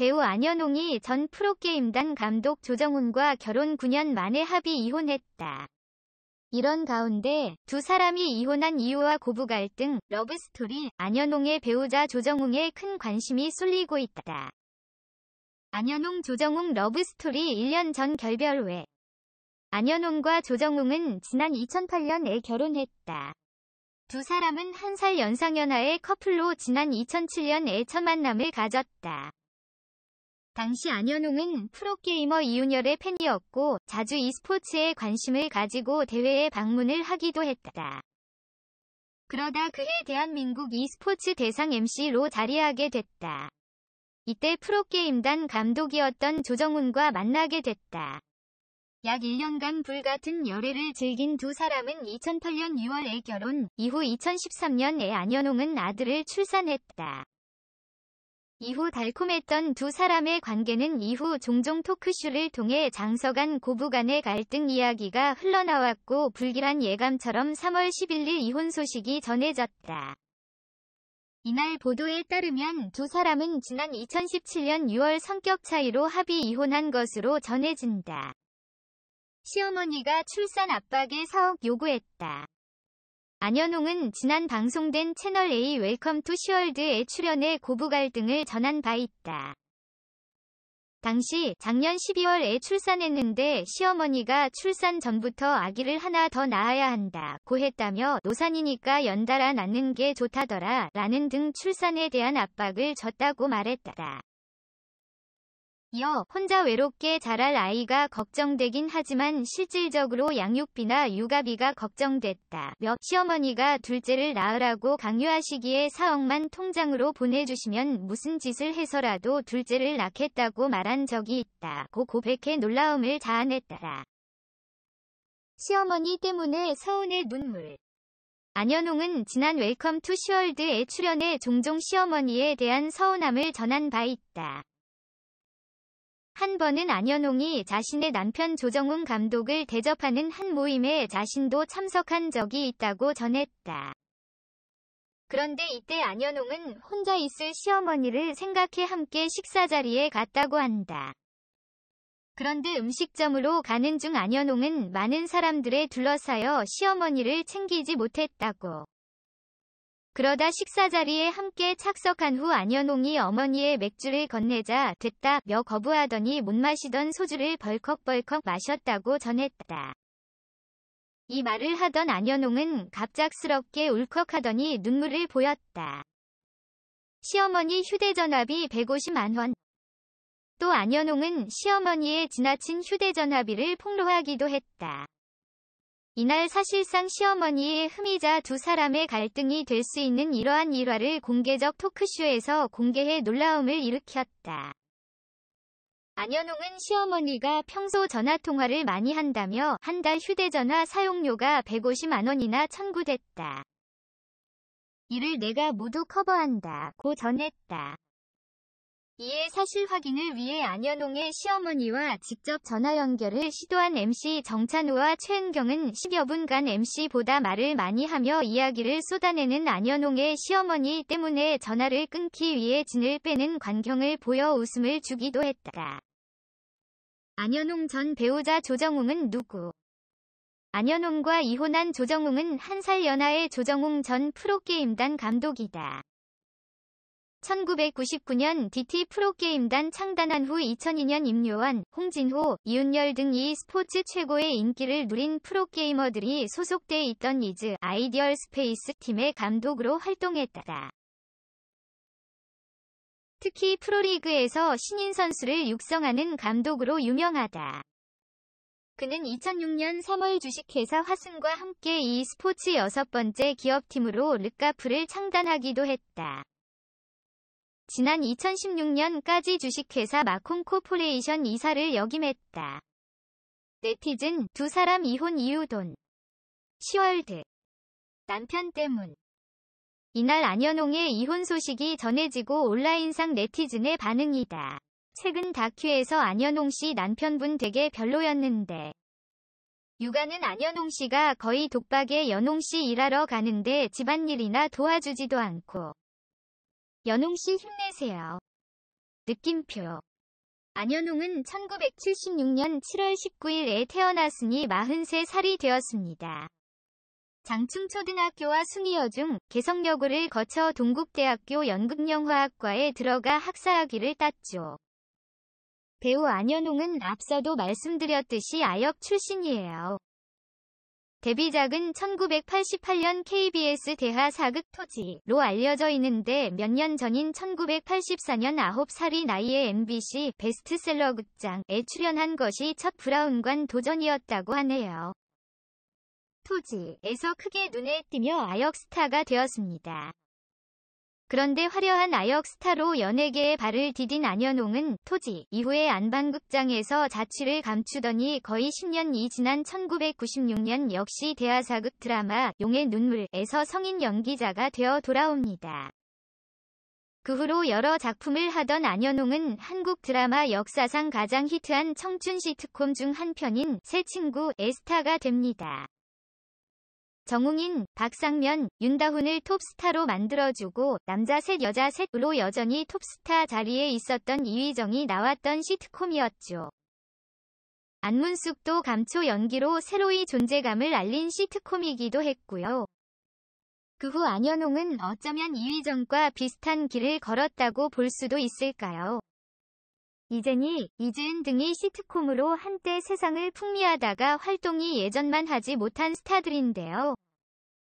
배우 안연홍이 전 프로게임단 감독 조정훈과 결혼 9년 만에 합의 이혼했다. 이런 가운데 두 사람이 이혼한 이유와 고부 갈등, 러브스토리, 안연홍의 배우자 조정훈에 큰 관심이 쏠리고 있다. 안연홍 조정훈 러브스토리 1년 전 결별 후에 안연홍과 조정훈은 지난 2008년에 결혼했다. 두 사람은 1살 연상연하의 커플로 지난 2007년에 첫 만남을 가졌다. 당시 안연홍은 프로게이머 이윤열의 팬이었고 자주 e스포츠에 관심을 가지고 대회에 방문을 하기도 했다. 그러다 그해 대한민국 e스포츠 대상 MC로 자리하게 됐다. 이때 프로게임단 감독이었던 조정훈과 만나게 됐다. 약 1년간 불같은 열애를 즐긴 두 사람은 2008년 6월에 결혼, 이후 2013년에 안연홍은 아들을 출산했다. 이후 달콤했던 두 사람의 관계는 이후 종종 토크쇼를 통해 장서간 고부 간의 갈등 이야기가 흘러나왔고 불길한 예감처럼 3월 11일 이혼 소식이 전해졌다. 이날 보도에 따르면 두 사람은 지난 2017년 6월 성격 차이로 합의 이혼한 것으로 전해진다. 시어머니가 출산 압박에 사억 요구했다. 안연홍은 지난 방송된 채널A 웰컴 투 시월드에 출연해 고부 갈등을 전한 바 있다. 당시 작년 12월에 출산했는데 시어머니가 출산 전부터 아기를 하나 더 낳아야 한다고 했다며 노산이니까 연달아 낳는 게 좋다더라 라는 등 출산에 대한 압박을 줬다고 말했다. 이어 혼자 외롭게 자랄 아이가 걱정되긴 하지만 실질적으로 양육비나 육아비가 걱정됐다며 시어머니가 둘째를 낳으라고 강요하시기에 4억만 통장으로 보내주시면 무슨 짓을 해서라도 둘째를 낳겠다고 말한 적이 있다고 고백해 놀라움을 자아냈다. 시어머니 때문에 서운해 눈물. 안연홍은 지난 웰컴 투 시월드에 출연해 종종 시어머니에 대한 서운함을 전한 바 있다. 한 번은 안연홍이 자신의 남편 조정훈 감독을 대접하는 한 모임에 자신도 참석한 적이 있다고 전했다. 그런데 이때 안연홍은 혼자 있을 시어머니를 생각해 함께 식사 자리에 갔다고 한다. 그런데 음식점으로 가는 중 안연홍은 많은 사람들에 둘러싸여 시어머니를 챙기지 못했다고. 그러다 식사 자리에 함께 착석한 후 안연홍이 어머니의 맥주를 건네자 됐다며 거부하더니 못 마시던 소주를 벌컥벌컥 마셨다고 전했다. 이 말을 하던 안연홍은 갑작스럽게 울컥하더니 눈물을 보였다. 시어머니 휴대전화비 150만 원. 또 안연홍은 시어머니의 지나친 휴대전화비를 폭로하기도 했다. 이날 사실상 시어머니의 흠이자 두 사람의 갈등이 될 수 있는 이러한 일화를 공개적 토크쇼에서 공개해 놀라움을 일으켰다. 안연홍은 시어머니가 평소 전화통화를 많이 한다며 한 달 휴대전화 사용료가 150만 원이나 청구됐다. 이를 내가 모두 커버한다고 전했다. 이에 사실 확인을 위해 안연홍의 시어머니와 직접 전화 연결을 시도한 MC 정찬우와 최은경은 10여 분간 MC보다 말을 많이 하며 이야기를 쏟아내는 안연홍의 시어머니 때문에 전화를 끊기 위해 진을 빼는 광경을 보여 웃음을 주기도 했다. 안연홍 전 배우자 조정웅은 누구? 안연홍과 이혼한 조정웅은 1살 연하의 조정웅 전 프로게임단 감독이다. 1999년 DT 프로게임단 창단한 후 2002년 임요한, 홍진호, 이윤열 등 e스포츠 최고의 인기를 누린 프로게이머들이 소속돼 있던 이즈 아이디얼 스페이스 팀의 감독으로 활동했다. 특히 프로리그에서 신인 선수를 육성하는 감독으로 유명하다. 그는 2006년 3월 주식회사 화승과 함께 e스포츠 6번째 기업팀으로 르카프를 창단하기도 했다. 지난 2016년까지 주식회사 마콩 코퍼레이션 이사를 역임했다. 네티즌, 두 사람 이혼 이유 돈. 시월드. 남편 때문. 이날 안연홍의 이혼 소식이 전해지고 온라인상 네티즌의 반응이다. 최근 다큐에서 안연홍 씨 남편분 되게 별로였는데. 육아는 안연홍 씨가 거의 독박에 연홍 씨 일하러 가는데 집안일이나 도와주지도 않고. 연홍 씨 힘내세요. 느낌표. 안현웅은 1976년 7월 19일에 태어났으니 43살이 되었습니다. 장충초등학교와 숭이여중, 개성여고를 거쳐 동국대학교 연극영화학과에 들어가 학사학위를 땄죠. 배우 안현웅은 앞서도 말씀드렸듯이 아역 출신이에요. 데뷔작은 1988년 KBS 대하 사극 토지로 알려져 있는데 몇 년 전인 1984년 9살이 나이에 MBC 베스트셀러 극장에 출연한 것이 첫 브라운관 도전이었다고 하네요. 토지에서 크게 눈에 띄며 아역 스타가 되었습니다. 그런데 화려한 아역 스타로 연예계에 발을 디딘 안현웅은 토지 이후에 안방극장에서 자취를 감추더니 거의 10년이 지난 1996년 역시 대하사극 드라마 용의 눈물에서 성인 연기자가 되어 돌아옵니다. 그 후로 여러 작품을 하던 안현웅은 한국 드라마 역사상 가장 히트한 청춘 시트콤 중 한 편인 새 친구의 스타가 됩니다. 정웅인, 박상면, 윤다훈을 톱스타로 만들어주고 남자 셋 여자 셋으로 여전히 톱스타 자리에 있었던 이휘정이 나왔던 시트콤이었죠. 안문숙도 감초 연기로 새로이 존재감을 알린 시트콤이기도 했고요. 그 후 안현웅은 어쩌면 이휘정과 비슷한 길을 걸었다고 볼 수도 있을까요? 이재니, 이지은 등이 시트콤으로 한때 세상을 풍미하다가 활동이 예전만 하지 못한 스타들인데요.